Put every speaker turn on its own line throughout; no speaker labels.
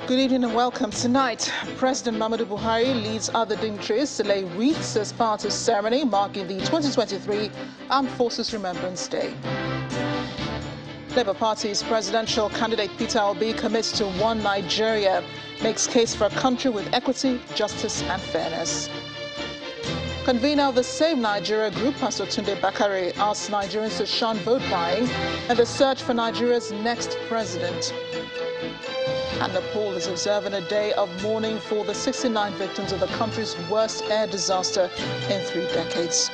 Good evening and welcome. Tonight, President Muhammadu Buhari leads other dignitaries to lay wreaths as part of ceremony marking the 2023 Armed Forces Remembrance Day. Labour Party's presidential candidate Peter Obi commits to one Nigeria, makes case for a country with equity, justice and fairness. Convener of the Save Nigeria group, Pastor Tunde Bakare, asks Nigerians to shun vote buying and the search for Nigeria's next president. And Nepal is observing a day of mourning for the 69 victims of the country's worst air disaster in 3 decades.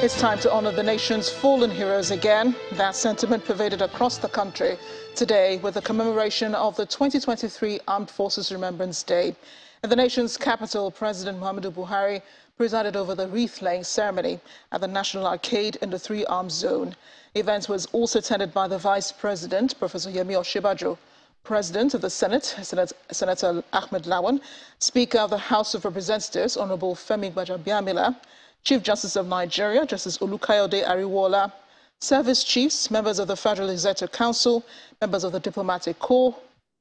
It's time to honor the nation's fallen heroes again. That sentiment pervaded across the country today with the commemoration of the 2023 Armed Forces Remembrance Day. In the nation's capital, President Muhammadu Buhari presided over the wreath-laying ceremony at the National Arcade in the 3 Arms Zone. The event was also attended by the Vice President, Professor Yemi Osinbajo, President of the Senate, Senator Ahmed Lawan, Speaker of the House of Representatives, Honorable Femi Gbajabiamila, Chief Justice of Nigeria, Justice Olukayode Ariwola, service chiefs, members of the Federal Executive Council, members of the Diplomatic Corps,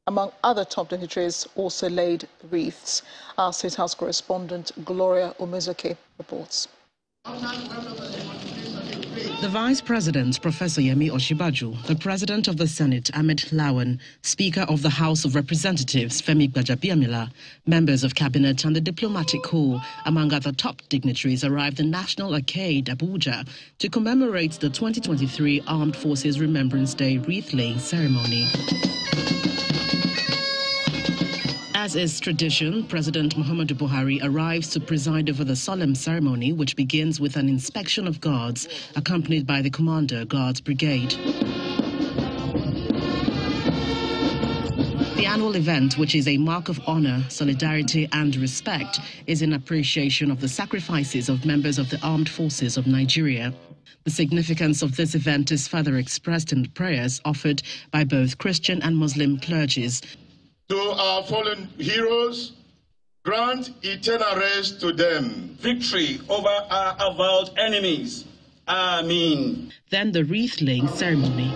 among other top dignitaries, also laid wreaths. Our State House correspondent Gloria Omezoke reports.
The Vice President, Professor Yemi Osinbajo, the President of the Senate, Ahmed Lawan, Speaker of the House of Representatives, Femi Gbajabiamila, members of Cabinet and the Diplomatic Corps, among other top dignitaries, arrived in National Arcade, Abuja, to commemorate the 2023 Armed Forces Remembrance Day wreath-laying ceremony. As is tradition, President Muhammadu Buhari arrives to preside over the solemn ceremony, which begins with an inspection of guards, accompanied by the Commander Guards Brigade. The annual event, which is a mark of honor, solidarity and respect, is in appreciation of the sacrifices of members of the armed forces of Nigeria. The significance of this event is further expressed in the prayers offered by both Christian and Muslim clergies.
To our fallen heroes, grant eternal rest to them. Victory over our avowed enemies. Amen.
Then the wreath-laying ceremony.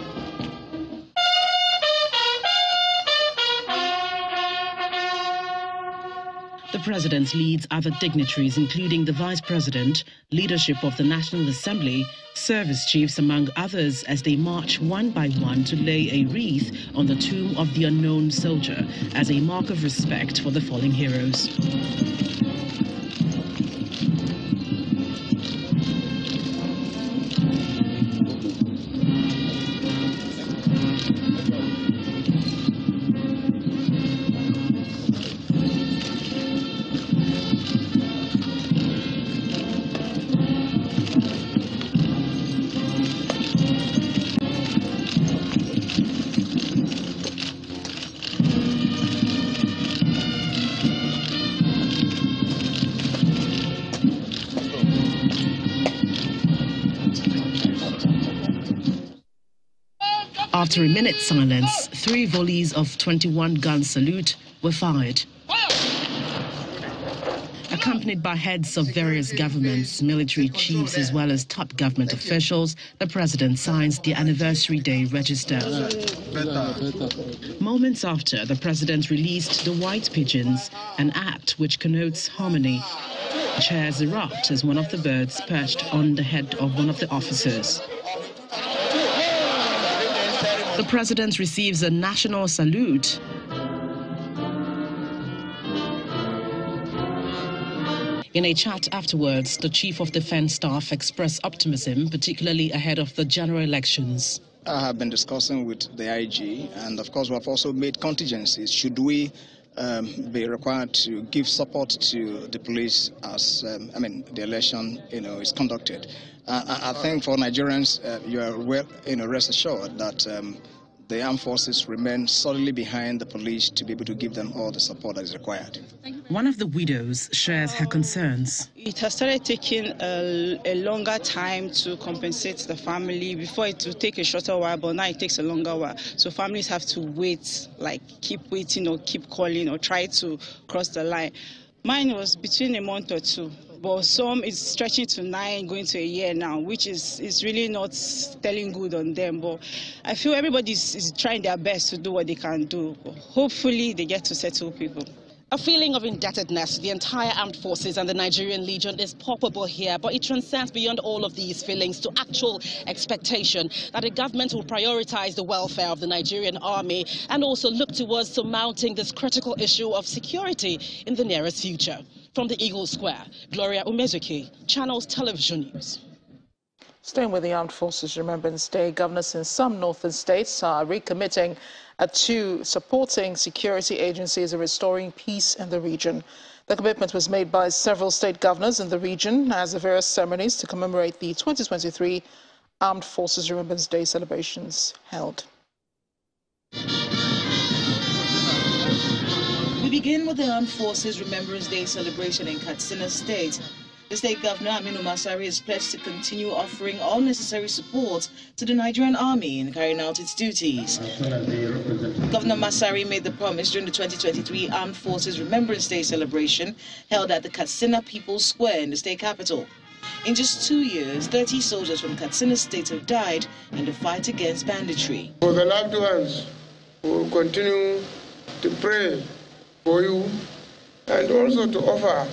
The President leads other dignitaries, including the Vice President, leadership of the National Assembly, service chiefs, among others, as they march one by one to lay a wreath on the tomb of the unknown soldier as a mark of respect for the fallen heroes. After a minute's silence, 3 volleys of 21-gun salute were fired. Accompanied by heads of various governments, military chiefs, as well as top government officials, the President signs the Anniversary Day Register. Moments after, the President released the White Pigeons, an act which connotes harmony. Chairs erupt as one of the birds perched on the head of one of the officers. The President receives a national salute. In a chat afterwards, the Chief of Defense Staff expressed optimism, particularly ahead of the general elections.
I have been discussing with the IG, and of course we have also made contingencies. Should we be required to give support to the police as the election is conducted? I think for Nigerians, you are well, rest assured that the armed forces remain solidly behind the police to be able to give them all the support that is required.
One of the widows shares her concerns.
It has started taking a longer time to compensate the family. Before it would take a shorter while, but now it takes a longer while. So families have to wait, like keep waiting or keep calling or try to cross the line. Mine was between a month or two, but some is stretching to 9, going to a year now, which is really not telling good on them. But I feel everybody is trying their best to do what they can do. Hopefully they get to settle people.
A feeling of indebtedness to the entire armed forces and the Nigerian Legion is palpable here, but it transcends beyond all of these feelings to actual expectation that the government will prioritize the welfare of the Nigerian army and also look towards surmounting this critical issue of security in the nearest future. From the Eagle Square, Gloria Umezuki, Channels Television News.
Staying with the Armed Forces Remembrance Day, governors in some northern states are recommitting to supporting security agencies and restoring peace in the region. The commitment was made by several state governors in the region as the various ceremonies to commemorate the 2023 Armed Forces Remembrance Day celebrations held.
We begin with the Armed Forces Remembrance Day celebration in Katsina State. The state governor, Aminu Masari, has pledged to continue offering all necessary support to the Nigerian army in carrying out its duties. Governor Masari made the promise during the 2023 Armed Forces Remembrance Day celebration held at the Katsina People's Square in the state capital. In just 2 years, 30 soldiers from Katsina State have died in the fight against banditry.
For the loved ones, we will continue to pray for you and also to offer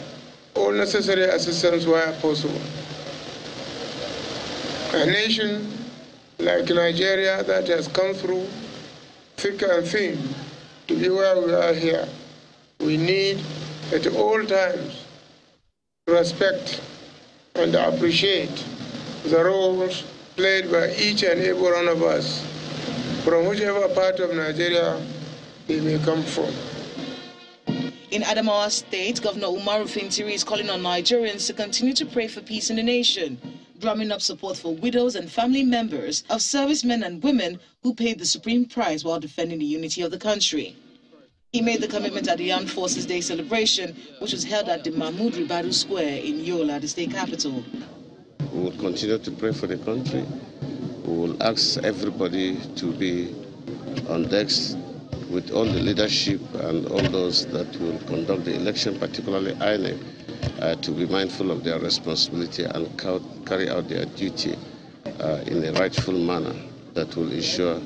all necessary assistance where possible. A nation like Nigeria that has come through thick and thin to be where we are here, we need at all times respect and appreciate the roles played by each and every one of us from whichever part of Nigeria they may come from.
In Adamawa State, Governor Umaru Fintiri is calling on Nigerians to continue to pray for peace in the nation, drumming up support for widows and family members of servicemen and women who paid the supreme price while defending the unity of the country. He made the commitment at the Armed Forces Day celebration, which was held at the Mahmoud Ribadu Square in Yola, the state capital.
We will continue to pray for the country. We will ask everybody to be on decks with all the leadership and all those that will conduct the election, particularly INEC, to be mindful of their responsibility and carry out their duty in a rightful manner that will ensure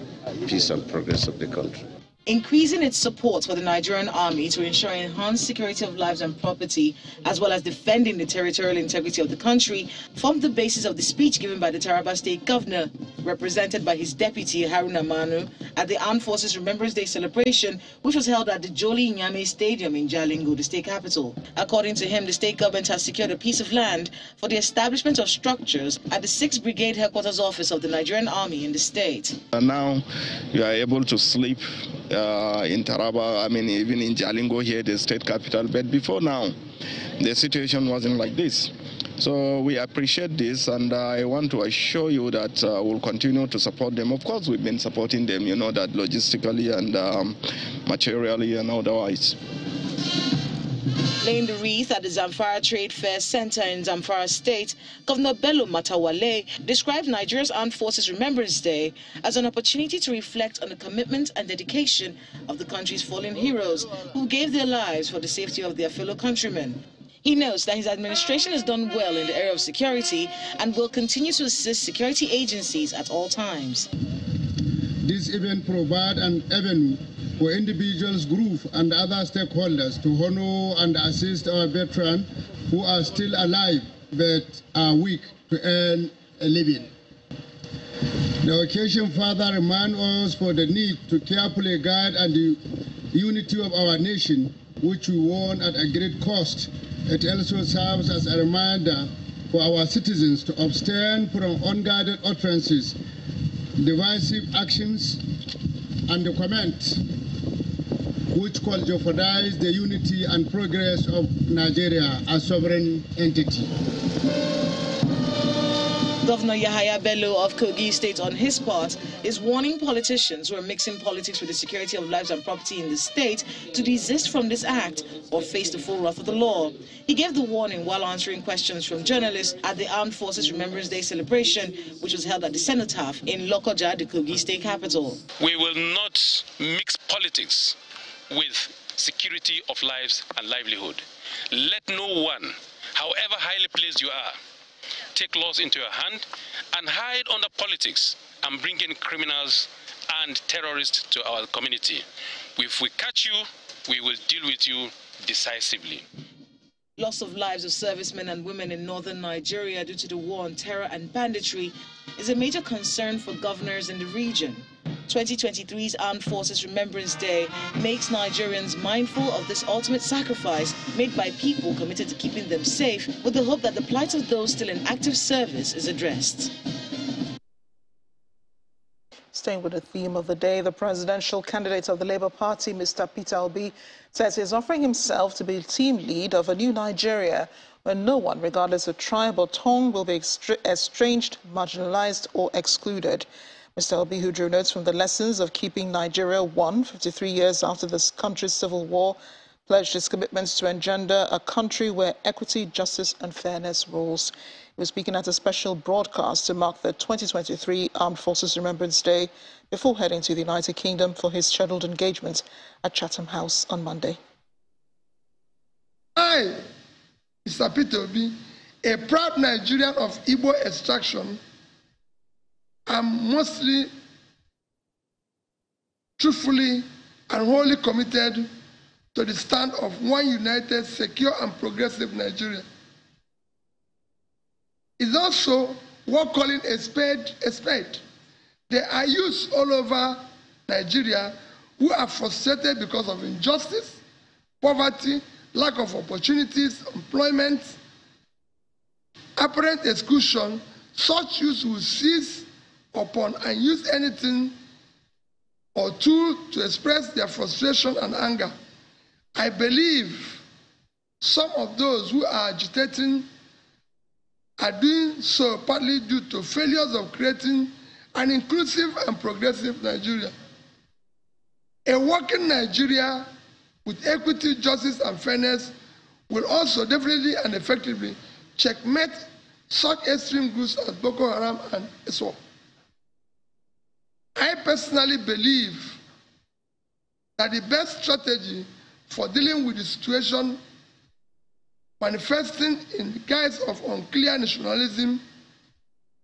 peace and progress of the country.
Increasing its support for the Nigerian army to ensure enhanced security of lives and property, as well as defending the territorial integrity of the country, formed the basis of the speech given by the Taraba State Governor, represented by his deputy Haruna Manu, at the Armed Forces Remembrance Day celebration, which was held at the Joli Nyame Stadium in Jalingo, the state capital. According to him, the state government has secured a piece of land for the establishment of structures at the 6th Brigade Headquarters Office of the Nigerian Army in the state.
And now you are able to sleep in Taraba, even in Jalingo here, the state capital. But before now, the situation wasn't like this. So we appreciate this, and I want to assure you that we'll continue to support them. Of course, we've been supporting them, you know, that logistically and materially and otherwise.
Laying the wreath at the Zamfara Trade Fair Center in Zamfara State, Governor Bello Matawale described Nigeria's Armed Forces Remembrance Day as an opportunity to reflect on the commitment and dedication of the country's fallen heroes who gave their lives for the safety of their fellow countrymen. He notes that his administration has done well in the area of security and will continue to assist security agencies at all times.
This event provides an avenue for individuals, groups, and other stakeholders to honor and assist our veterans who are still alive but are weak to earn a living. The occasion further reminds us for the need to carefully guide and the unity of our nation, which we won at a great cost. It also serves as a reminder for our citizens to abstain from unguided utterances, divisive actions, and the comments which could jeopardize the unity and progress of Nigeria as sovereign entity.
Governor Yahaya Bello of Kogi State, on his part, is warning politicians who are mixing politics with the security of lives and property in the state to desist from this act or face the full wrath of the law. He gave the warning while answering questions from journalists at the Armed Forces Remembrance Day celebration, which was held at the Cenotaph in Lokoja, the Kogi State capital.
We will not mix politics with security of lives and livelihood. Let no one, however highly placed you are, take laws into your hand and hide under politics and bring in criminals and terrorists to our community. If we catch you, we will deal with you decisively.
Loss of lives of servicemen and women in northern Nigeria due to the war on terror and banditry is a major concern for governors in the region. 2023's Armed Forces Remembrance Day makes Nigerians mindful of this ultimate sacrifice made by people committed to keeping them safe, with the hope that the plight of those still in active service is addressed.
Staying with the theme of the day, the presidential candidate of the Labour Party, Mr. Peter Obi, says he is offering himself to be team lead of a new Nigeria where no one, regardless of tribe or tongue, will be estranged, marginalized or excluded. Mr. Obi, who drew notes from the lessons of keeping Nigeria one 53 years after this country's civil war, pledged his commitments to engender a country where equity, justice and fairness rules. He was speaking at a special broadcast to mark the 2023 Armed Forces Remembrance Day before heading to the United Kingdom for his scheduled engagement at Chatham House on Monday.
I, Mr. Peter Obi, a proud Nigerian of Igbo extraction, am mostly, truthfully and wholly committed to the stand of one united, secure and progressive Nigeria. It's also worth calling a spade a spade. There are youths all over Nigeria who are frustrated because of injustice, poverty, lack of opportunities, employment, apparent exclusion. Such youths will seize upon and use anything or tool to express their frustration and anger. I believe some of those who are agitating are doing so partly due to failures of creating an inclusive and progressive Nigeria. A working Nigeria with equity, justice and fairness will also definitely and effectively checkmate such extreme groups as Boko Haram and ISWAP. I personally believe that the best strategy for dealing with the situation manifesting in the guise of unclear nationalism,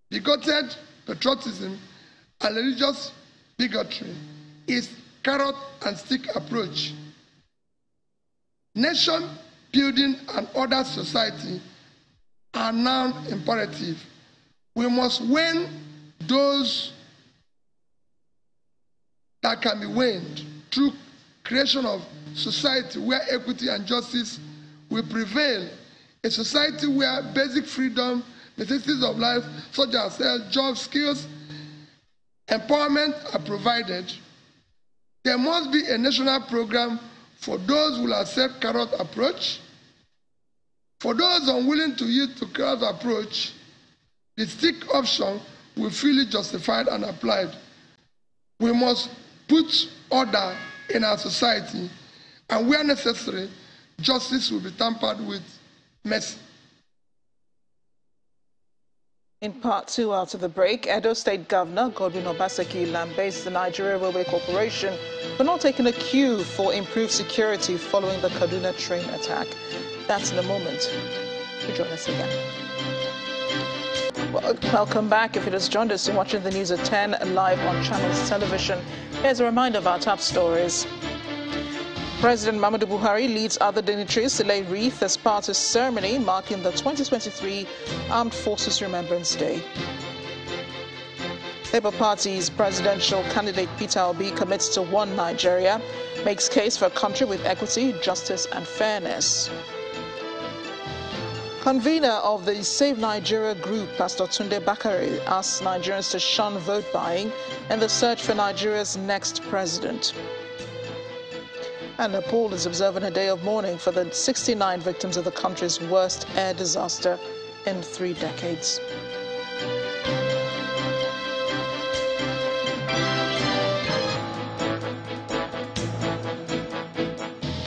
bigoted patriotism, and religious bigotry is carrot and stick approach. Nation building and order society are now imperative. We must win those that can be won through creation of society where equity and justice will prevail, a society where basic freedom, necessities of life such as health, jobs, skills, empowerment are provided. There must be a national program for those who will accept carrot approach. For those unwilling to use the carrot approach, the stick option will feel it justified and applied. We must put order in our society, and where necessary, justice will be tampered with mercy.
In part two, after the break, Edo State Governor Godwin Obaseki lambastes the Nigeria Railway Corporation for not taking a cue for improved security following the Kaduna train attack. That's in a moment. Join us again. Welcome back. If you just joined us, you're watching the news at 10 live on Channels Television. Here's a reminder of our top stories. President Muhammadu Buhari leads other dignitaries to lay wreath as part of ceremony marking the 2023 Armed Forces Remembrance Day. Labour Party's presidential candidate Peter Obi commits to one Nigeria, makes case for a country with equity, justice and fairness. Convener of the Save Nigeria group, Pastor Tunde Bakare, asks Nigerians to shun vote buying in the search for Nigeria's next president. And Nepal is observing a day of mourning for the 69 victims of the country's worst air disaster in 3 decades.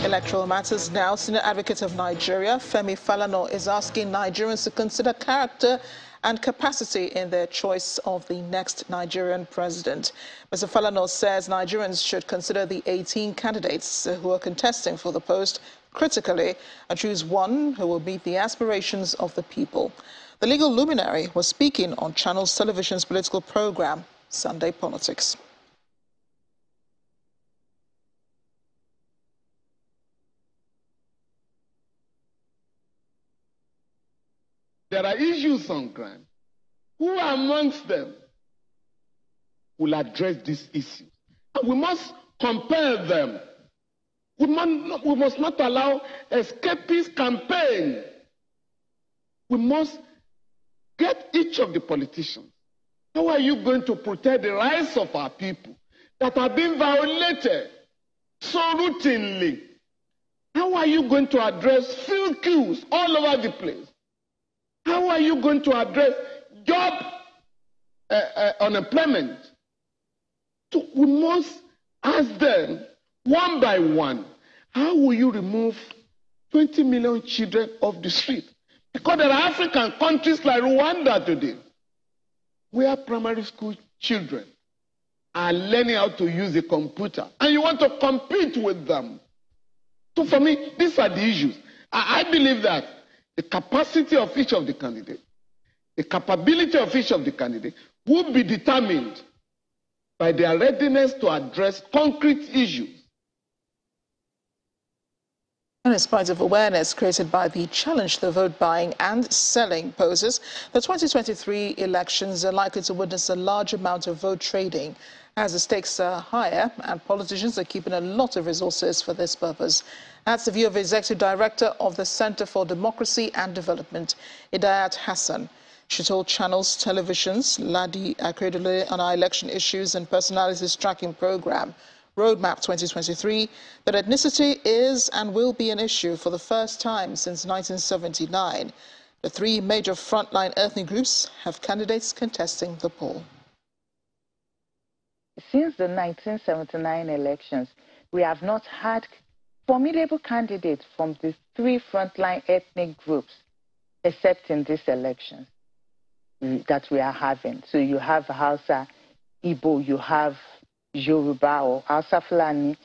Electoral matters now. Senior Advocate of Nigeria, Femi Falana, is asking Nigerians to consider character and capacity in their choice of the next Nigerian president. Mr. Falana says Nigerians should consider the 18 candidates who are contesting for the post critically and choose one who will meet the aspirations of the people. The legal luminary was speaking on Channels Television's political program, Sunday Politics.
There are issues on ground. Who amongst them will address these issues? And we must compare them. We must not allow escapist campaign. We must get each of the politicians. How are you going to protect the rights of our people that are being violated so routinely? How are you going to address field queues all over the place? How are you going to address job unemployment? So we must ask them one by one, how will you remove 20 million children off the street? Because there are African countries like Rwanda today, where primary school children are learning how to use a computer, and you want to compete with them. So for me, these are the issues. I believe that the capacity of each of the candidates, the capability of each of the candidates will be determined by their readiness to address concrete issues.
And in spite of awareness created by the challenge the vote buying and selling poses, the 2023 elections are likely to witness a large amount of vote trading as the stakes are higher and politicians are keeping a lot of resources for this purpose. That's the view of Executive Director of the Center for Democracy and Development, Idayat Hassan. She told Channels Television's Ladi Akredole on our election issues and personalities tracking program, Roadmap 2023, that ethnicity is and will be an issue for the first time since 1979. The three major frontline ethnic groups have candidates contesting the poll.
Since the 1979 elections, we have not had formidable candidates from the three frontline ethnic groups, except in these elections that we are having. So you have Hausa, Igbo, you have Yoruba or Hausa Fulani,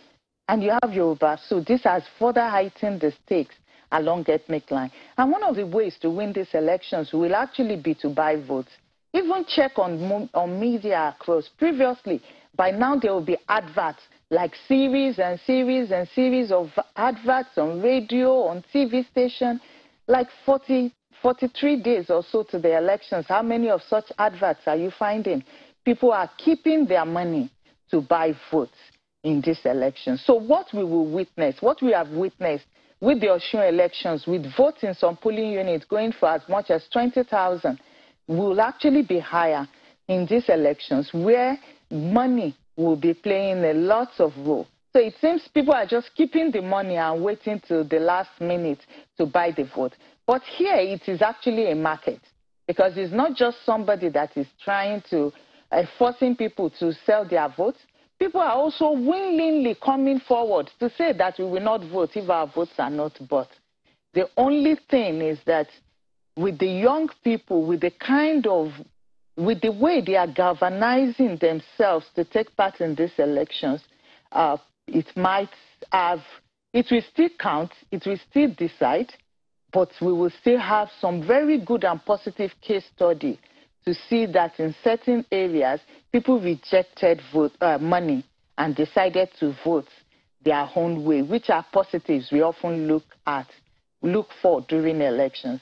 and you have Yoruba. So this has further heightened the stakes along ethnic line. And one of the ways to win these elections will actually be to buy votes. Even check on media across. Previously, by now there will be adverts, like series and series and series of adverts on radio, on TV station, like 43 days or so to the elections. How many of such adverts are you finding? People are keeping their money to buy votes in this election. So what we will witness, what we have witnessed with the Osun elections, with votes in some polling units going for as much as 20,000, will actually be higher in these elections, where money will be playing a lot of role. So it seems people are just keeping the money and waiting till the last minute to buy the vote. But here it is actually a market, because it's not just somebody that is trying to forcing people to sell their votes. People are also willingly coming forward to say that we will not vote if our votes are not bought. The only thing is that with the young people, with the way they are galvanizing themselves to take part in these elections, it will still count, it will still decide, but we will still have some very good and positive case study to see that in certain areas, people rejected money and decided to vote their own way, which are positives we often look for during elections.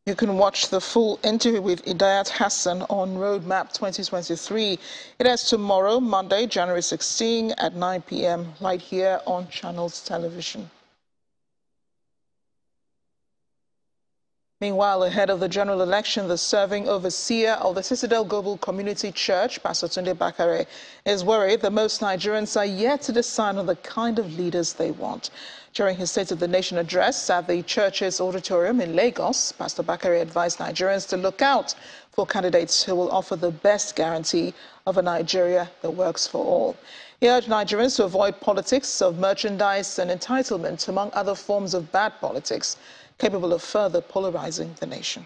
You can watch the full interview with Idayat Hassan on Roadmap 2023. It airs tomorrow, Monday, January 16 at 9 p.m. right here on Channels Television. Meanwhile, ahead of the general election, the serving overseer of the Citadel Global Community Church, Pastor Tunde Bakare, is worried that most Nigerians are yet to decide on the kind of leaders they want. During his State of the Nation address at the church's auditorium in Lagos, Pastor Bakare advised Nigerians to look out for candidates who will offer the best guarantee of a Nigeria that works for all. He urged Nigerians to avoid politics of merchandise and entitlement, among other forms of bad politics. capable of further polarizing the nation.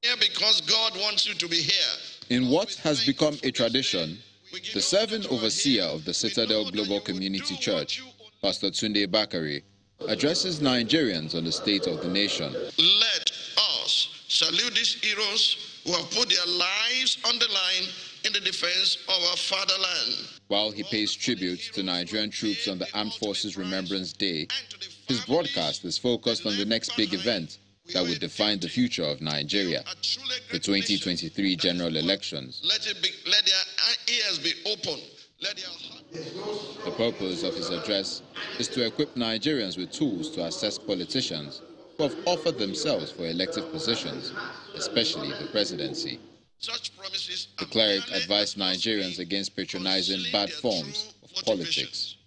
Here because God wants you to be here.
In what has become a tradition, the serving overseer of the Citadel Global Community Church, Pastor Tunde Bakare, addresses Nigerians on the state of the nation.
Let us salute these heroes who have put their lives on the line in the defense of our fatherland.
While he pays tribute to Nigerian troops on the Armed Forces Remembrance Day, his broadcast is focused on the next big event that would define the future of Nigeria, the 2023 general elections.
Let their ears be open.
The purpose of his address is to equip Nigerians with tools to assess politicians who have offered themselves for elective positions, especially the presidency. The cleric advised Nigerians against patronizing bad forms of politics.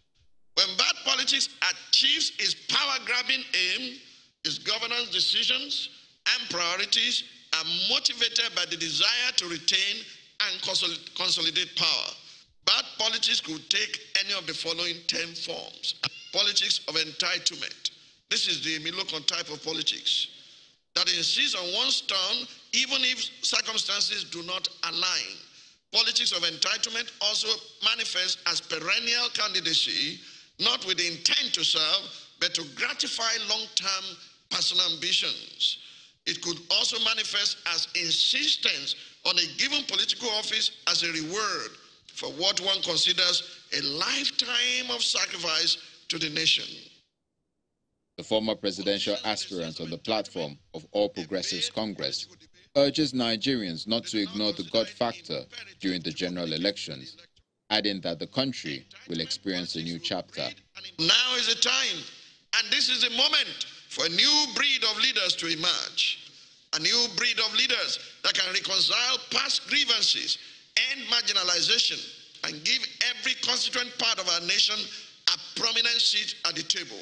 When bad politics achieves its power-grabbing aim, its governance decisions and priorities are motivated by the desire to retain and consolidate power. Bad politics could take any of the following 10 forms. Politics of entitlement. This is the Milocon type of politics that insists on one's turn even if circumstances do not align. Politics of entitlement also manifests as perennial candidacy, not with the intent to serve, but to gratify long-term personal ambitions. It could also manifest as insistence on a given political office as a reward for what one considers a lifetime of sacrifice to the nation.
The former presidential aspirant on the platform of All Progressives Congress urges Nigerians not to ignore the God factor during the general elections, adding that the country will experience a new chapter.
Now is the time, and this is the moment for a new breed of leaders to emerge. A new breed of leaders that can reconcile past grievances, end marginalization, and give every constituent part of our nation a prominent seat at the table.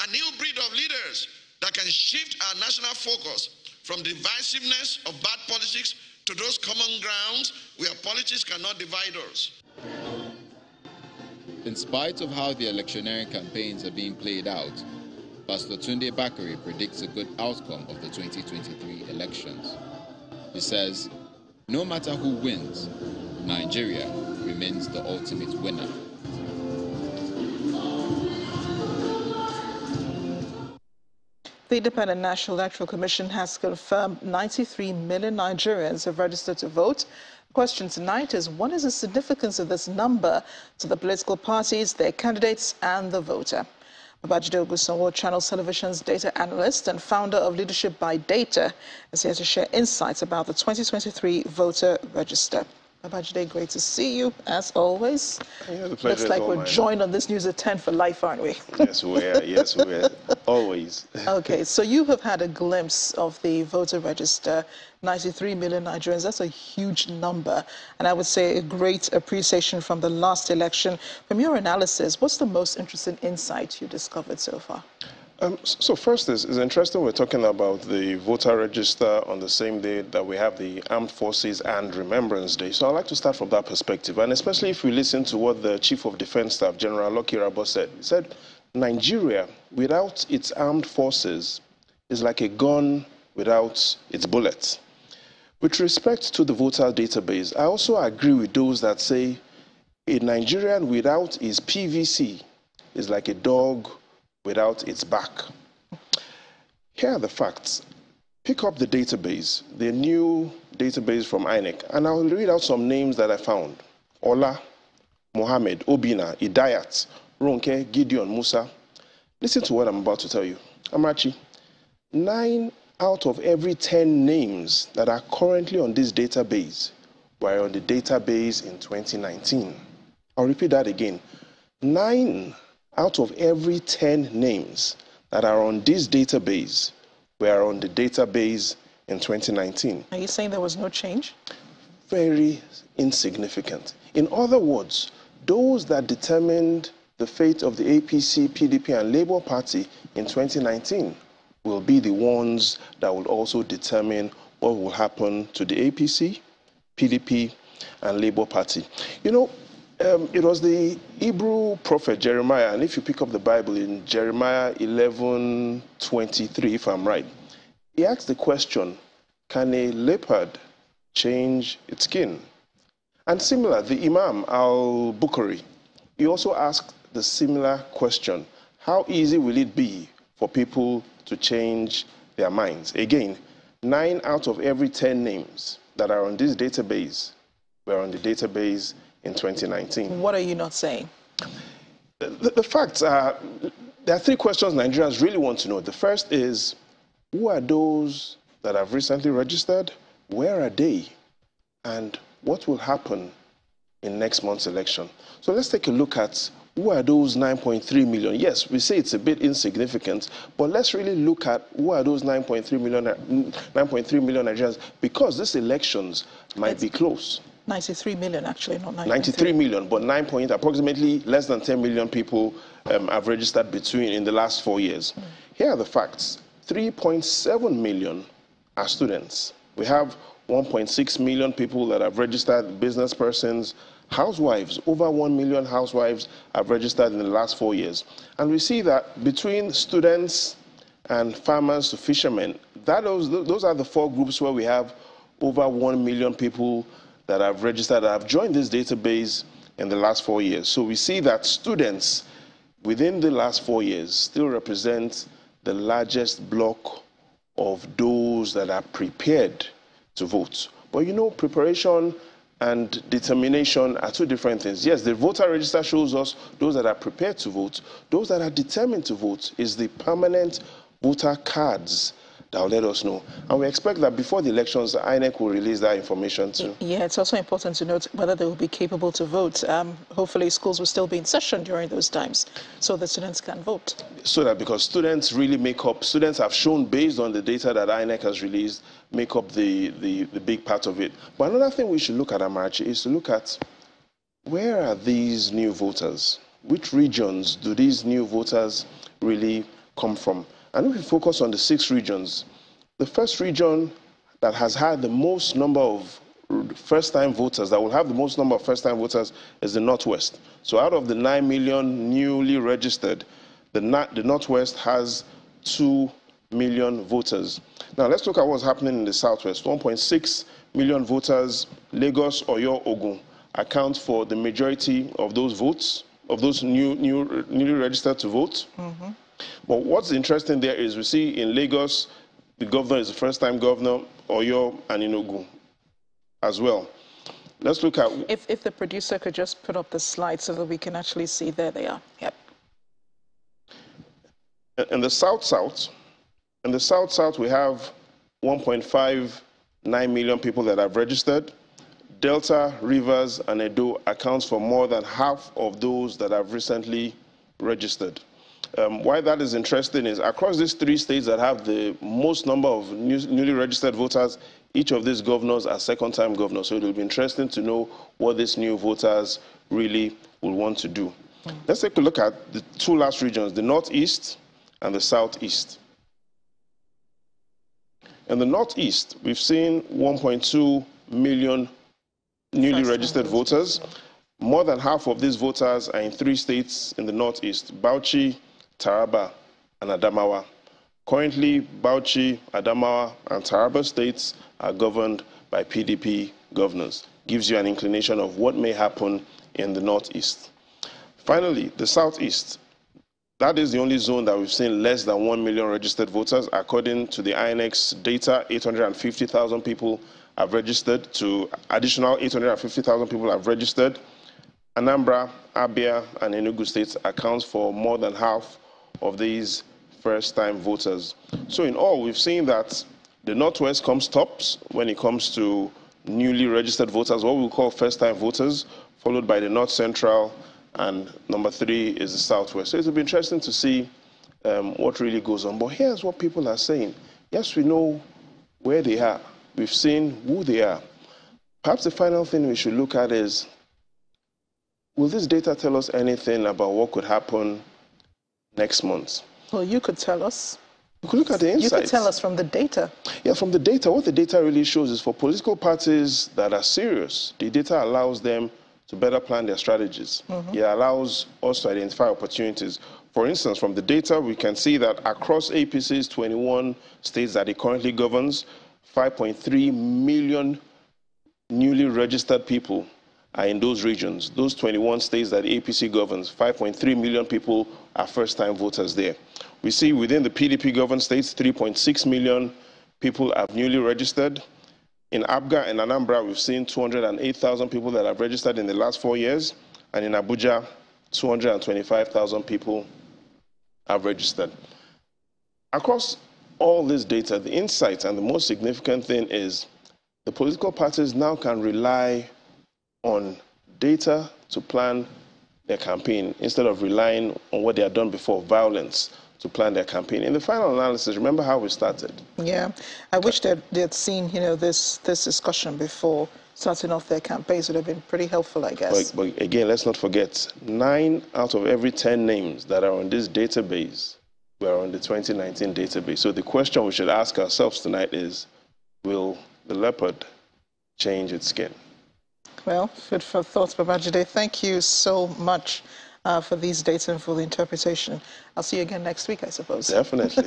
A new breed of leaders that can shift our national focus from divisiveness of bad politics to those common grounds where politics cannot divide us.
In spite of how the electioneering campaigns are being played out, Pastor Tunde Bakare predicts a good outcome of the 2023 elections. He says, no matter who wins, Nigeria remains the ultimate winner.
The Independent National Electoral Commission has confirmed 93 million Nigerians have registered to vote. The question tonight is, what is the significance of this number to the political parties, their candidates, and the voter? Babajide Ogunsanwo, Channel Television's data analyst and founder of Leadership by Data, is here to share insights about the 2023 voter register. Babajide, great to see you, as always.
Yeah,
looks like we're joined on this news at 10 for life, aren't we?
Yes, we are. Yes, we are. Always.
Okay, so you have had a glimpse of the voter register, 93 million Nigerians. That's a huge number, and I would say a great appreciation from the last election. From your analysis, what's the most interesting insight you discovered so far?
So first, it's interesting we're talking about the voter register on the same day that we have the Armed Forces and Remembrance Day. So I'd like to start from that perspective, and especially if we listen to what the Chief of Defense Staff, General Lucky Rabo, said. He said, Nigeria, without its armed forces, is like a gun without its bullets. With respect to the voter database, I also agree with those that say a Nigerian without his PVC is like a dog without its back. Here are the facts. Pick up the database, the new database from INEC, and I'll read out some names that I found. Ola, Mohammed, Obina, Idayat, Ronke, Gideon, Musa. Listen to what I'm about to tell you. Amrachi, 9 out of every 10 names that are currently on this database were on the database in 2019. I'll repeat that again. 9 out of every 10 names that are on this database were on the database in 2019.
Are you saying there was no change?
Very insignificant. In other words, those that determined the fate of the APC, PDP, and Labour Party in 2019 will be the ones that will also determine what will happen to the APC, PDP, and Labour Party. You know, It was the Hebrew prophet Jeremiah, and if you pick up the Bible in Jeremiah 11:23, if I'm right, he asked the question, can a leopard change its skin? And similar, the Imam al-Bukhari, he also asked the similar question, how easy will it be for people to change their minds? Again, 9 out of every 10 names that are on this database were on the database in 2019.
What are you not saying?
The facts are, there are 3 questions Nigerians really want to know. The first is, who are those that have recently registered? Where are they? And what will happen in next month's election? So let's take a look at who are those 9.3 million. Yes, we say it's a bit insignificant, but let's really look at who are those 9.3 million Nigerians, because these elections might be close.
93 million, actually, not 9.3.
93 million, but approximately less than 10 million people have registered in the last 4 years. Here are the facts. 3.7 million are students. We have 1.6 million people that have registered, business persons, housewives. Over 1 million housewives have registered in the last 4 years. And we see that between students and farmers to fishermen, those are the 4 groups where we have over 1 million people that have registered, that have joined this database in the last 4 years. So we see that students within the last 4 years still represent the largest block of those that are prepared to vote. But you know, preparation and determination are 2 different things. Yes, the voter register shows us those that are prepared to vote. Those that are determined to vote is the permanent voter cards that will let us know. And we expect that before the elections, the INEC will release that information too.
Yeah, it's also important to note whether they will be capable to vote. Hopefully schools will still be in session during those times so the students can vote.
So that, because students really students have shown, based on the data that INEC has released, make up the big part of it. But another thing we should look at, Amarachi, is to look at, where are these new voters? Which regions do these new voters really come from? And if we focus on the 6 regions, the first region that has had the most number of first-time voters, that will have the most number of first-time voters, is the Northwest. So out of the 9 million newly registered, the Northwest has 2 million voters. Now let's look at what's happening in the Southwest. 1.6 million voters. Lagos, Oyo, Ogun account for the majority of those votes, of those newly registered to vote. But what's interesting there is we see in Lagos, the governor is the first-time governor, Oyo and Ogun as well. Let's look at...
If the producer could just put up the slide so that we can actually see, there they are. Yep.
In the South-South, we have 1.59 million people that have registered. Delta, Rivers, and Edo accounts for more than half of those that have recently registered. Why that is interesting is, across these 3 states that have the most number of newly registered voters, each of these governors are second-time governors. So it will be interesting to know what these new voters really will want to do. Let's take a look at the 2 last regions, the Northeast and the Southeast. In the Northeast, we've seen 1.2 million newly registered voters. More than half of these voters are in 3 states in the Northeast: Bauchi, Taraba, and Adamawa. Currently, Bauchi, Adamawa, and Taraba states are governed by PDP governors. Gives you an inclination of what may happen in the Northeast. Finally, the Southeast. That is the only zone that we've seen less than 1 million registered voters. According to the INEX data, 850,000 people have registered. Additional 850,000 people have registered. Anambra, Abia, and Enugu states accounts for more than half of these first-time voters. So in all, we've seen that the Northwest comes tops when it comes to newly registered voters, what we call first-time voters, followed by the North Central, and number 3 is the Southwest. So it'll be interesting to see what really goes on. But here's what people are saying. Yes, we know where they are. We've seen who they are. Perhaps the final thing we should look at is, will this data tell us anything about what could happen next month?
Well, you could tell us.
We could look at the insights.
You could tell us from the data.
Yeah, from the data. What the data really shows is, for political parties that are serious, the data allows them to better plan their strategies. It allows us to identify opportunities. For instance, from the data, we can see that across APC's 21 states that it currently governs, 5.3 million newly registered people are in those regions. Those 21 states that the APC governs, 5.3 million people are first-time voters there. We see within the PDP-governed states, 3.6 million people have newly registered. In Abga and Anambra, we've seen 208,000 people that have registered in the last 4 years. And in Abuja, 225,000 people have registered. Across all this data, the insight and the most significant thing is the political parties now can rely on data to plan their campaign instead of relying on what they had done before, violence, to plan their campaign. In the final analysis, remember how we started?
Yeah, I wish they'd seen, this discussion before starting off their campaigns. Would have been pretty helpful, I guess.
But again, let's not forget, 9 out of every 10 names that are on this database were on the 2019 database. So the question we should ask ourselves tonight is, will the leopard change its skin?
Well, food for thought, Babajide. Thank you so much for these data and for the interpretation. I'll see you again next week, I suppose.
Definitely.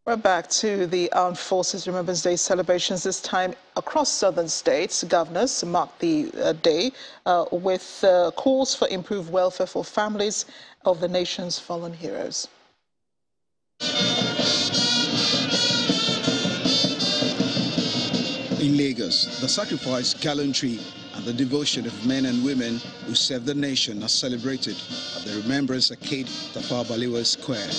We're back to the Armed Forces Remembrance Day celebrations. This time across southern states, governors marked the day with calls for improved welfare for families of the nation's fallen heroes.
In Lagos, the sacrifice, gallantry, and the devotion of men and women who serve the nation are celebrated at the Remembrance Arcade, Tafawa Balewa Square.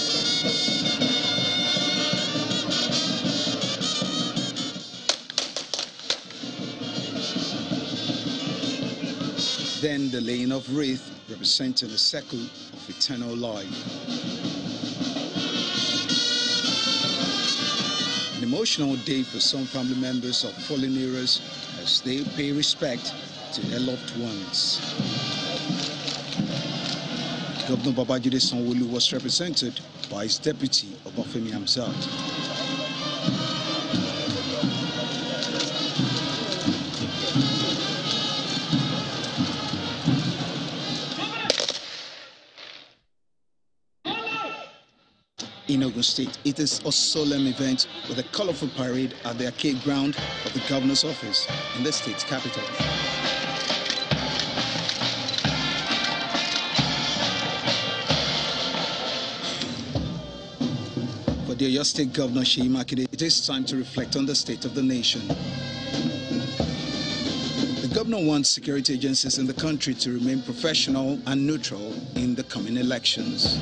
Then the laying of wreath, representing a circle of eternal life. An emotional day for some family members of fallen heroes as they pay respect to their loved ones. Governor Babajide Sanwo-Olu was represented by his deputy, Obafemi Hamzat. In Ogun State, it is a solemn event with a colorful parade at the arcade ground of the governor's office in the state's capital. For the Oyo State Governor Seyi Makinde, it is time to reflect on the state of the nation. The governor wants security agencies in the country to remain professional and neutral in the coming elections.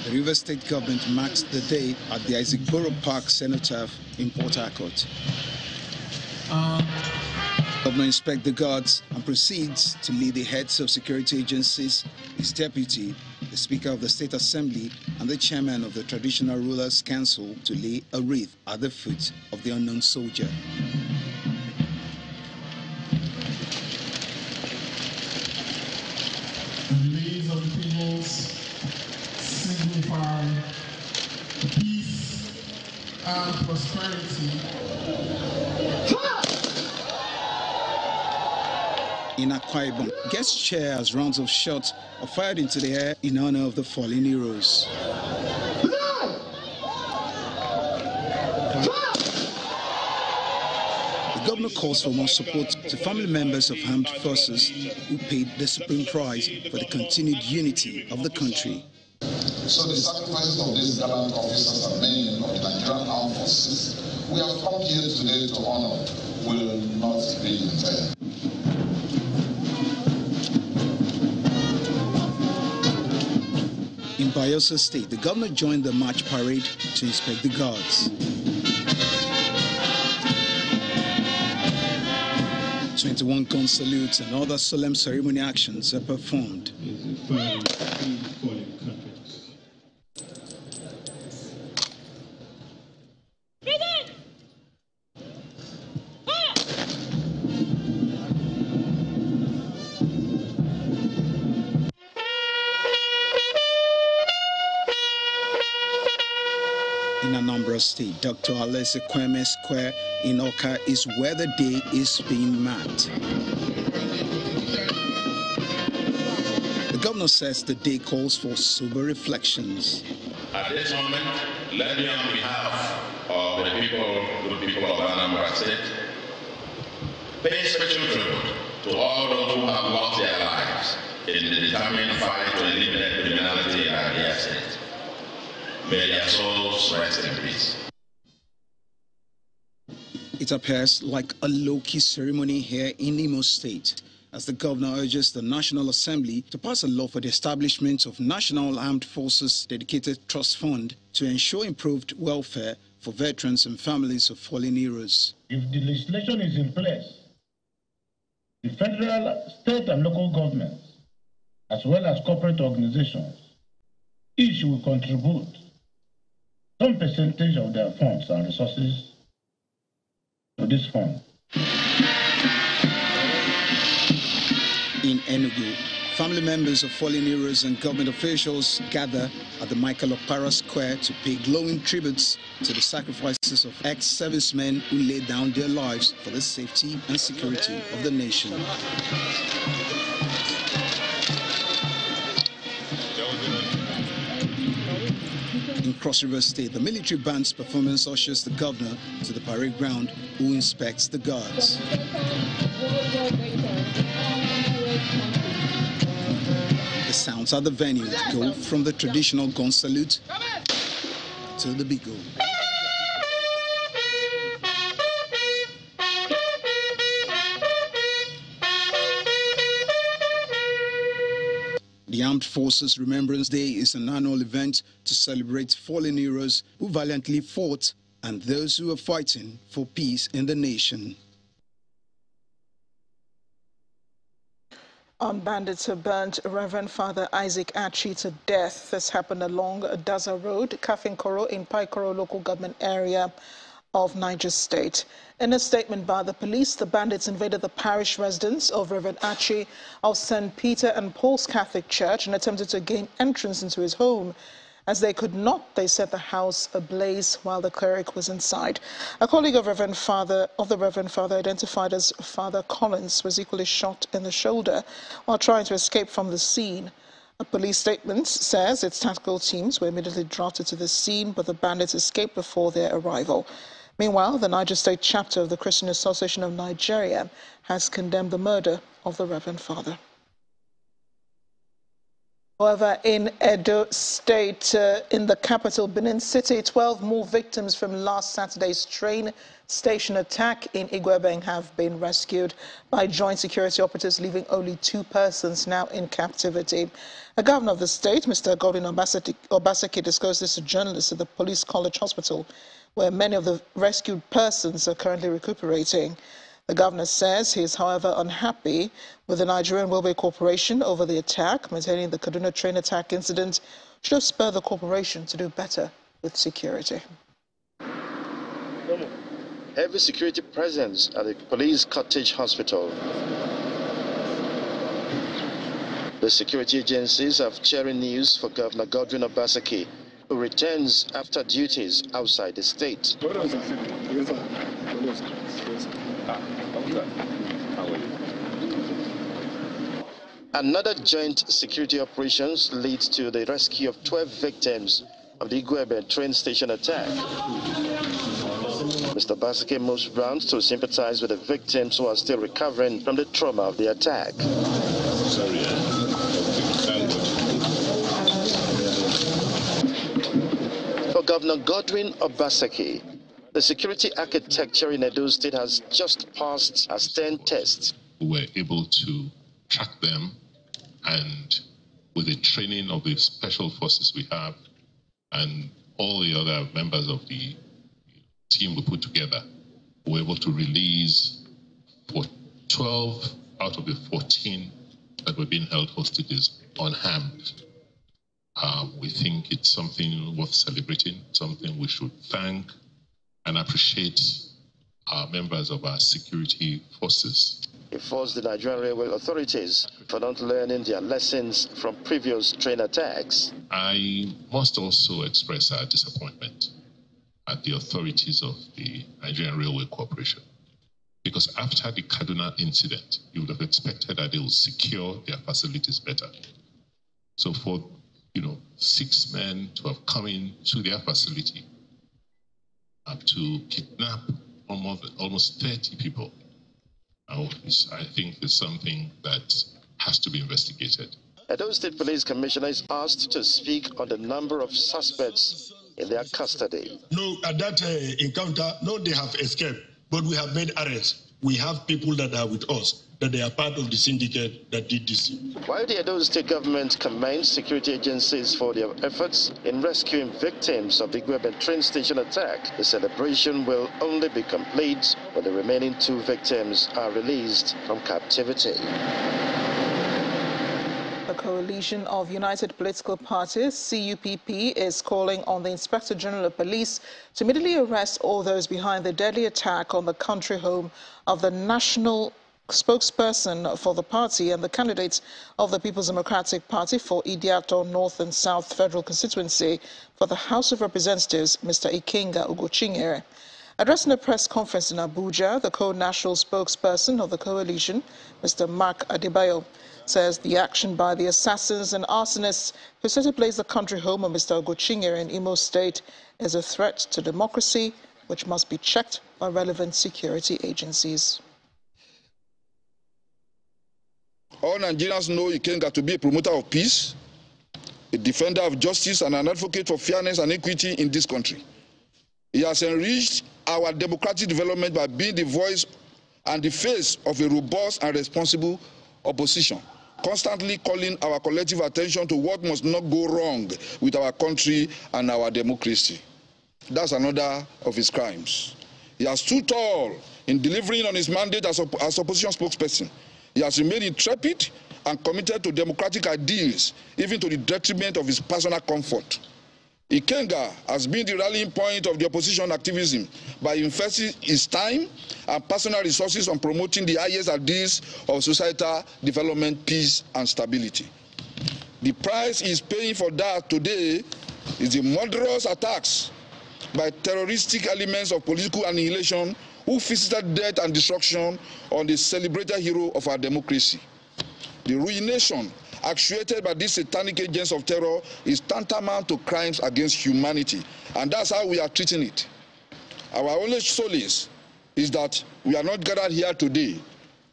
The Rivers State government marks the day at the Isaac Borough Park Cenotaph in Port Harcourt. Governor inspects the guards and proceeds to lead the heads of security agencies, his deputy, the Speaker of the State Assembly, and the Chairman of the Traditional Rulers Council to lay a wreath at the foot of the unknown soldier.
The remains of the peoples signify peace and prosperity.
In Akwa Ibom, guest chairs rounds of shots are fired into the air in honor of the fallen heroes. The governor calls for more support to family members of armed forces who paid the supreme price for the continued unity of the country.
So the sacrifices of these gallant officers and men of the Nigerian armed forces we have come here today to honor will not be in vain.
In Bayelsa State, the governor joined the march parade to inspect the guards. 21 gun salutes and other solemn ceremony actions are performed. State, Dr. Alese Kweme Square in Oka is where the day is being marked. The governor says the day calls for sober reflections.
At this moment, let me on behalf of the good people of Anambra State, pay special tribute to all those who have lost their lives in the determined fight to eliminate criminality in our state. May their souls rest in peace.
It appears like a low-key ceremony here in Imo State, as the governor urges the National Assembly to pass a law for the establishment of National Armed Forces Dedicated Trust Fund to ensure improved welfare for veterans and families of fallen heroes.
If the legislation is in place, the federal, state and local governments, as well as corporate organizations, each will contribute some percentage of their funds and resources to this fund.
In Enugu, family members of fallen heroes and government officials gather at the Michael Okpara Square to pay glowing tributes to the sacrifices of ex-servicemen who laid down their lives for the safety and security of the nation. In Cross River State, the military band's performance ushers the governor to the parade ground, who inspects the guards. The sounds at the venue go from the traditional gun salute to the beagle. The Armed Forces Remembrance Day is an annual event to celebrate fallen heroes who valiantly fought and those who are fighting for peace in the nation.
Bandits have burnt Reverend Father Isaac Achi to death. This happened along Daza Road, Kafinkoro in Paikoro local government area of Niger State. In a statement by the police, the bandits invaded the parish residence of Reverend Achi of St. Peter and Paul's Catholic Church and attempted to gain entrance into his home. As they could not, they set the house ablaze while the cleric was inside. A colleague of the Reverend Father, identified as Father Collins, was equally shot in the shoulder while trying to escape from the scene. A police statement says its tactical teams were immediately drafted to the scene, but the bandits escaped before their arrival. Meanwhile, the Niger State chapter of the Christian Association of Nigeria has condemned the murder of the Reverend Father. However, in Edo State, in the capital, Benin City, 12 more victims from last Saturday's train station attack in Igwebeng have been rescued by joint security operatives, leaving only 2 persons now in captivity. The governor of the state, Mr. Godwin Obaseki, disclosed this to journalists at the Police College Hospital, where many of the rescued persons are currently recuperating. The governor says he is, however, unhappy with the Nigerian Railway Corporation over the attack, maintaining the Kaduna train attack incident should have spurred the corporation to do better with security.
Heavy security presence at the Police Cottage Hospital. The security agencies have cheering news for Governor Godwin Obaseki, who returns after duties outside the state. Another joint security operations leads to the rescue of 12 victims of the Igwebe train station attack. Mr. Baseke moves round to sympathize with the victims who are still recovering from the trauma of the attack. For Governor Godwin Obaseki, the security architecture in Edo State has just passed a stern test.
We were able to track them, and with the training of the special forces we have and all the other members of the team we put together, we were able to release 12 out of the 14 that were being held hostages unharmed. We think it's something worth celebrating, something we should thank and appreciate our members of our security forces.
He forced the Nigerian Railway authorities for not learning their lessons from previous train attacks.
I must also express our disappointment at the authorities of the Nigerian Railway Corporation. Because after the Kaduna incident, you would have expected that they will secure their facilities better. So for 6 men to have come into their facility to kidnap almost 30 people, I think is something that has to be investigated.
Edo State Police Commissioner is asked to speak on the number of suspects in their custody.
No, at that encounter, no, they have escaped, but we have made arrests. We have people that are with us, that they are part of the syndicate that did this.
While the Edo State government commends security agencies for their efforts in rescuing victims of the Gwebe train station attack, the celebration will only be complete when the remaining 2 victims are released from captivity.
The coalition of United Political Parties, CUPP, is calling on the Inspector General of Police to immediately arrest all those behind the deadly attack on the country home of the national spokesperson for the party and the candidates of the People's Democratic Party for Idiato North and South Federal Constituency for the House of Representatives, Mr. Ikenga Ugochinyere. Addressing a press conference in Abuja, the co-national spokesperson of the coalition, Mr. Mark Adebayo, says the action by the assassins and arsonists who set ablaze the country home of Mr. Ugochinyere in Imo State is a threat to democracy, which must be checked by relevant security agencies.
All Nigerians know Ikenga to be a promoter of peace, a defender of justice, and an advocate for fairness and equity in this country. He has enriched our democratic development by being the voice and the face of a robust and responsible opposition, constantly calling our collective attention to what must not go wrong with our country and our democracy. That's another of his crimes. He has stood tall in delivering on his mandate as opposition spokesperson. He has remained intrepid and committed to democratic ideals, even to the detriment of his personal comfort. Ikenga has been the rallying point of the opposition activism by investing his time and personal resources on promoting the highest ideals of societal development, peace, and stability. The price he is paying for that today is the murderous attacks by terroristic elements of political annihilation who visited death and destruction on the celebrated hero of our democracy. The ruination actuated by these satanic agents of terror is tantamount to crimes against humanity, and that's how we are treating it. Our only solace is that we are not gathered here today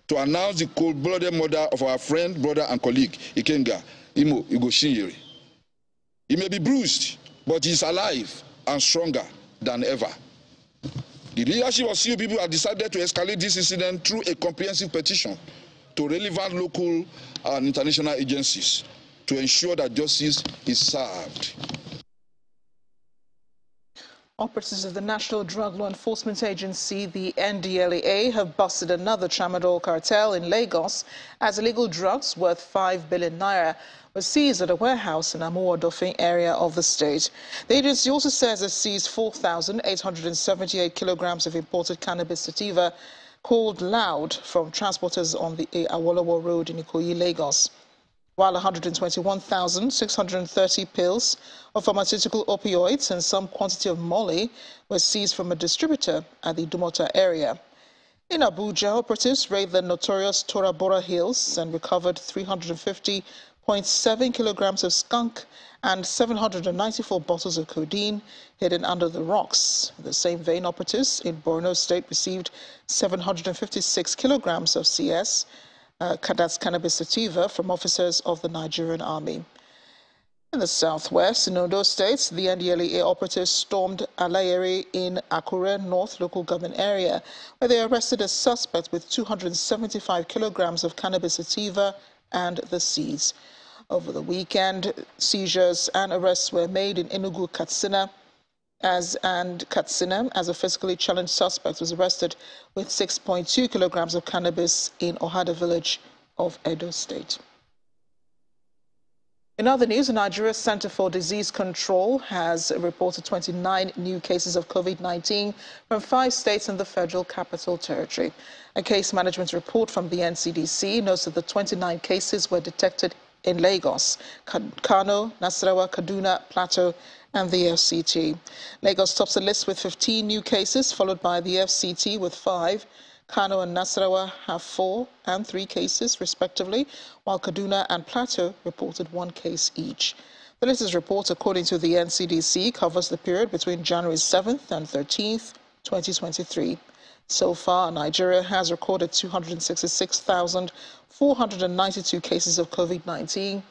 to announce the cold-blooded murder of our friend, brother, and colleague, Ikenga Ugochinyere. He may be bruised, but he is alive and stronger than ever. The leadership of CUPP has decided to escalate this incident through a comprehensive petition to relevant local and international agencies to ensure that justice is served.
Operatives of the National Drug Law Enforcement Agency, the NDLEA, have busted another tramadol cartel in Lagos as illegal drugs worth 5 billion naira were seized at a warehouse in Amuwo-Dofin area of the state. The agency also says it seized 4,878 kilograms of imported cannabis sativa called Loud from transporters on the Awolowo Road in Ikoyi, Lagos, while 121,630 pills of pharmaceutical opioids and some quantity of molly were seized from a distributor at the Dumota area. In Abuja, operatives raided the notorious Tora Bora Hills and recovered 350.7 kilograms of skunk and 794 bottles of codeine hidden under the rocks. In the same vein, operatives in Borno State received 756 kilograms of CS, that's cannabis sativa, from officers of the Nigerian Army. In the southwest, in Ondo State, the NDLEA operatives stormed Alayeri in Akure North local government area, where they arrested a suspect with 275 kilograms of cannabis sativa and the seeds. Over the weekend, seizures and arrests were made in Enugu, Katsina, as a physically challenged suspect was arrested with 6.2 kilograms of cannabis in Ohada village of Edo State. In other news, the Nigeria Center for Disease Control has reported 29 new cases of COVID-19 from 5 states and the Federal Capital Territory. A case management report from the NCDC notes that the 29 cases were detected in Lagos, Kano, Nasarawa, Kaduna, Plateau, and the FCT. Lagos tops the list with 15 new cases, followed by the FCT with 5. Kano and Nasarawa have 4 and 3 cases, respectively, while Kaduna and Plateau reported 1 case each. The latest report, according to the NCDC, covers the period between January 7th and 13th, 2023. So far, Nigeria has recorded 266,492 cases of COVID-19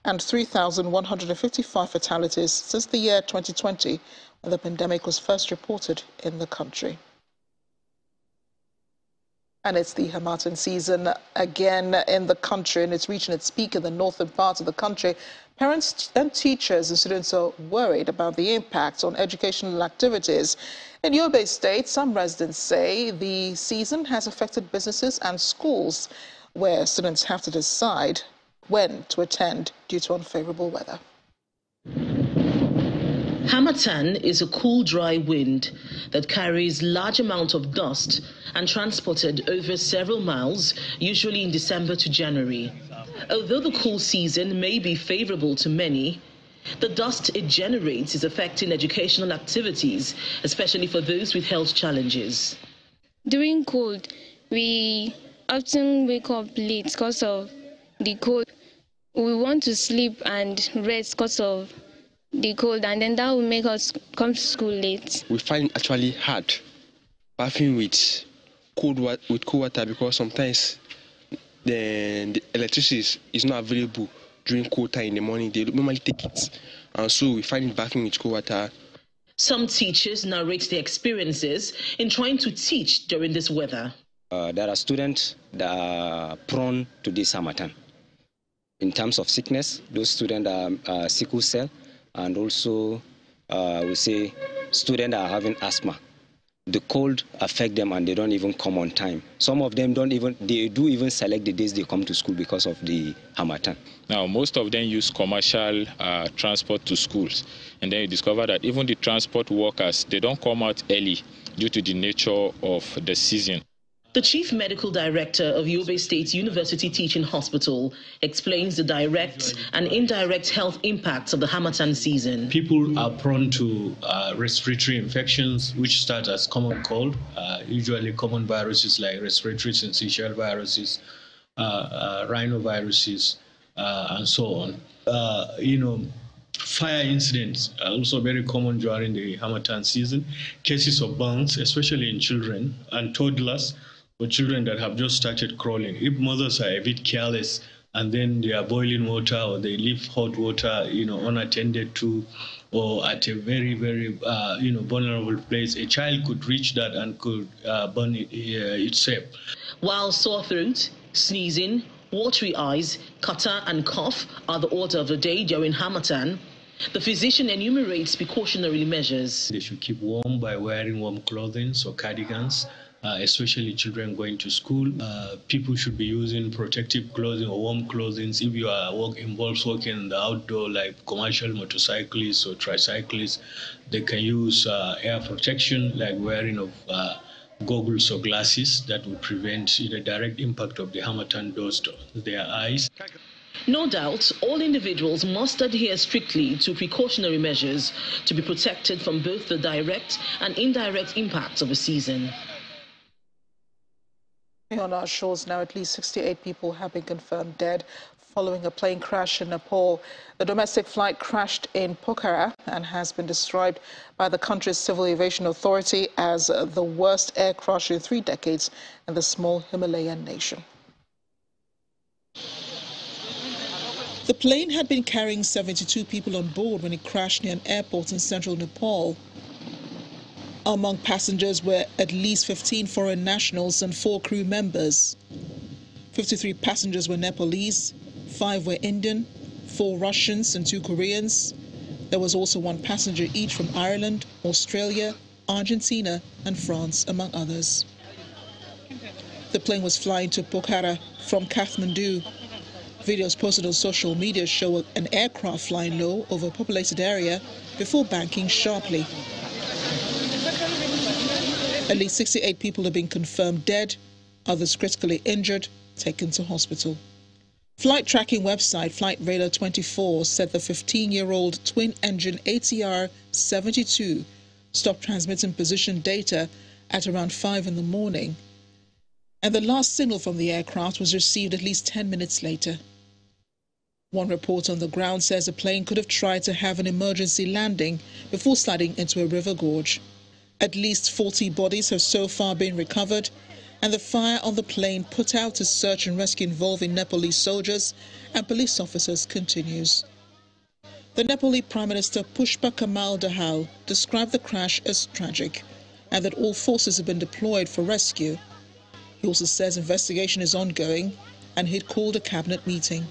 and 3,155 fatalities since the year 2020, when the pandemic was first reported in the country. And it's the Harmattan season again in the country, and it's reaching its peak in the northern part of the country. Parents and teachers and students are worried about the impact on educational activities. In Yobe State, some residents say the season has affected businesses and schools, where students have to decide when to attend due to unfavorable weather.
Harmattan is a cool, dry wind that carries large amounts of dust and transported over several miles, usually in December to January. Although the cool season may be favorable to many, the dust it generates is affecting educational activities, especially for those with health challenges.
During cold, we often wake up late because of the cold. We want to sleep and rest because of the cold, and then that will make us come to school late.
We find it actually hard bathing with cold water because sometimes the electricity is not available during cold time in the morning. They normally take it, and so we find it bathing with cold water.
Some teachers narrate their experiences in trying to teach during this weather.
There are students that are prone to this harmattan. In terms of sickness, those students are sickle cell, and also we say students are having asthma. The cold affect them and they don't even come on time. Some of them they do even select the days they come to school because of the harmattan.
Now, most of them use commercial transport to schools. And then you discover that even the transport workers, they don't come out early due to the nature of the season.
The Chief Medical Director of Yobe State University Teaching Hospital explains the direct and indirect health impacts of the harmattan season.
People are prone to respiratory infections, which start as common cold, usually common viruses like respiratory syncytial viruses, rhinoviruses, and so on. Fire incidents are also very common during the harmattan season. Cases of burns, especially in children and toddlers, or children that have just started crawling. If mothers are a bit careless and then they are boiling water or they leave hot water, unattended to, or at a very, very, vulnerable place, a child could reach that and could burn itself. While sore throat, sneezing, watery eyes, catarrh and cough are the order of the day during harmattan, the physician enumerates precautionary measures. They should keep warm by wearing warm clothing or cardigans. Especially children going to school. People should be using protective clothing or warm clothing. If you are involves working in the outdoor, like commercial motorcyclists or tricyclists, they can use air protection, like wearing of goggles or glasses that will prevent the direct impact of the harmattan dust on their eyes.
No doubt, all individuals must adhere strictly to precautionary measures to be protected from both the direct and indirect impacts of the season.
On our shores now, at least 68 people have been confirmed dead following a plane crash in Nepal. The domestic flight crashed in Pokhara and has been described by the country's Civil Aviation Authority as the worst air crash in 3 decades in the small Himalayan nation. The plane had been carrying 72 people on board when it crashed near an airport in central Nepal. Among passengers were at least 15 foreign nationals and 4 crew members. 53 passengers were Nepalese, 5 were Indian, 4 Russians and 2 Koreans. There was also 1 passenger each from Ireland, Australia, Argentina and France, among others. The plane was flying to Pokhara from Kathmandu. Videos posted on social media show an aircraft flying low over a populated area before banking sharply. At least 68 people have been confirmed dead, others critically injured, taken to hospital. Flight tracking website Flight Radar 24 said the 15-year-old twin-engine ATR 72 stopped transmitting position data at around 5 in the morning, and the last signal from the aircraft was received at least 10 minutes later. One report on the ground says the plane could have tried to have an emergency landing before sliding into a river gorge. At least 40 bodies have so far been recovered, and the fire on the plane put out to search and rescue involving Nepalese soldiers and police officers continues. The Nepali Prime Minister Pushpa Kamal Dahal described the crash as tragic and that all forces have been deployed for rescue. He also says investigation is ongoing and he'd called a cabinet meeting.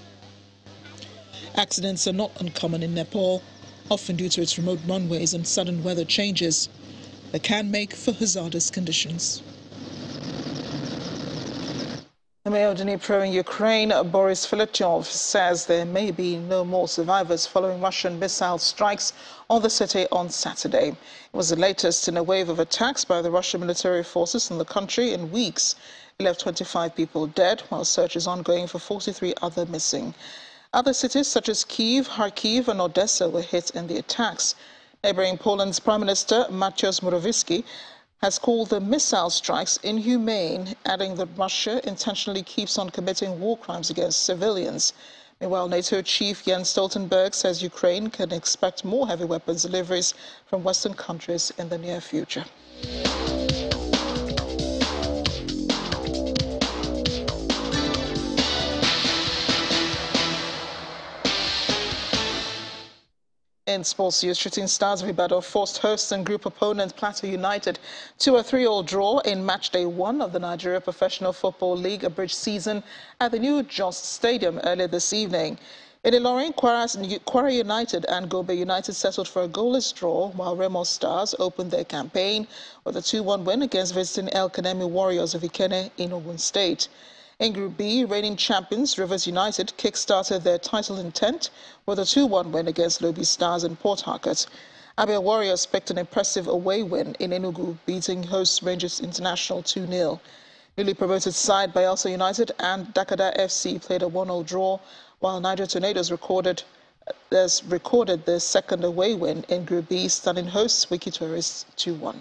Accidents are not uncommon in Nepal, often due to its remote runways and sudden weather changes that can make for hazardous conditions. The mayor of Dnipro in Ukraine, Boris Filatov, says there may be no more survivors following Russian missile strikes on the city on Saturday. It was the latest in a wave of attacks by the Russian military forces in the country in weeks. It left 25 people dead, while search is ongoing for 43 other missing. Other cities such as Kyiv, Kharkiv and Odessa were hit in the attacks. Neighboring Poland's Prime Minister Mateusz Morawiecki has called the missile strikes inhumane, adding that Russia intentionally keeps on committing war crimes against civilians. Meanwhile, NATO Chief Jens Stoltenberg says Ukraine can expect more heavy weapons deliveries from Western countries in the near future. In sports news, Shooting Stars of Ibadan forced hosts and group opponent Plateau United to a 3-3 draw in match day 1 of the Nigeria Professional Football League abridged season at the new Jos Stadium earlier this evening. In Ilorin, Kwara United and Gobe United settled for a goalless draw, while Remo Stars opened their campaign with a 2-1 win against visiting El Kanemi Warriors of Ikene in Ogun State. In Group B, reigning champions Rivers United kick-started their title intent with a 2-1 win against Lobi Stars in Port Harcourt. Abia Warriors picked an impressive away win in Enugu, beating host Rangers International 2-0. Newly promoted side Bayelsa United and Dakada FC played a 1-0 draw, while Niger Tornadoes recorded their second away win in Group B, stunning hosts Wiki Tourists 2-1.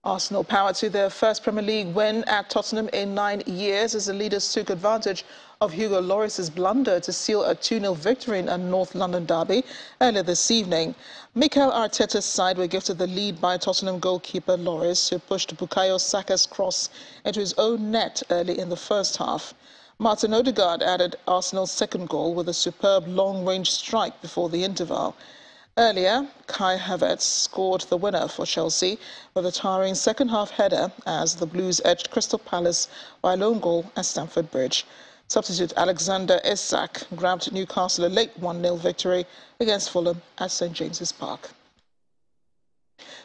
Arsenal power to their first Premier League win at Tottenham in 9 years as the leaders took advantage of Hugo Lloris's blunder to seal a 2-0 victory in a North London derby earlier this evening. Mikel Arteta's side were gifted the lead by Tottenham goalkeeper Lloris, who pushed Bukayo Saka's cross into his own net early in the first half. Martin Odegaard added Arsenal's second goal with a superb long-range strike before the interval. Earlier, Kai Havertz scored the winner for Chelsea with a towering second-half header as the Blues edged Crystal Palace by a lone goal at Stamford Bridge. Substitute Alexander Isak grabbed Newcastle a late 1-0 victory against Fulham at St James's Park.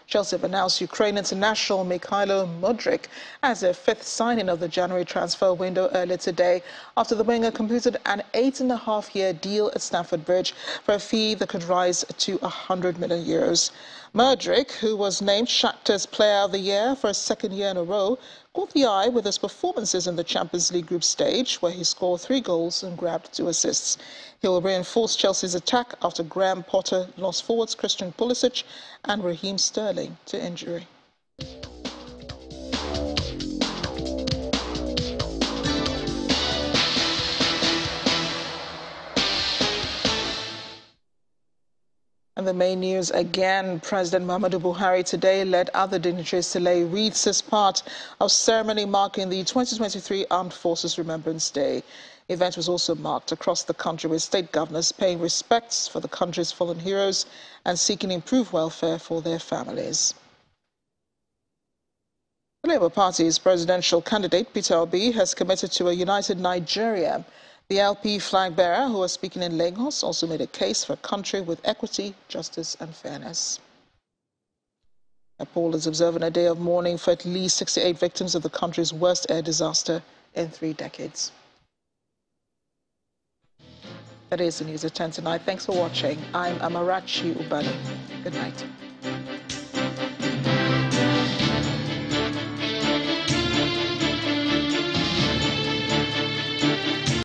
Chelsea have announced Ukraine international Mikhailo Mudryk as their 5th signing of the January transfer window earlier today, after the winger completed an 8.5-year deal at Stamford Bridge for a fee that could rise to €100 million. Mudryk, who was named Shakhtar's Player of the Year for a second year in a row, caught the eye with his performances in the Champions League group stage, where he scored 3 goals and grabbed 2 assists. He will reinforce Chelsea's attack after Graham Potter lost forwards Christian Pulisic and Raheem Sterling to injury. And the main news again, President Muhammadu Buhari today led other dignitaries to lay wreaths as part of ceremony marking the 2023 Armed Forces Remembrance Day. The event was also marked across the country with state governors paying respects for the country's fallen heroes and seeking improved welfare for their families. The Labour Party's presidential candidate, Peter Obi, has committed to a united Nigeria. The LP flag bearer, who was speaking in Lagos, also made a case for a country with equity, justice and fairness. Nepal is observing a day of mourning for at least 68 victims of the country's worst air disaster in 3 decades. That is the news at 10 tonight. Thanks for watching. I'm Amarachi Ubani. Good night.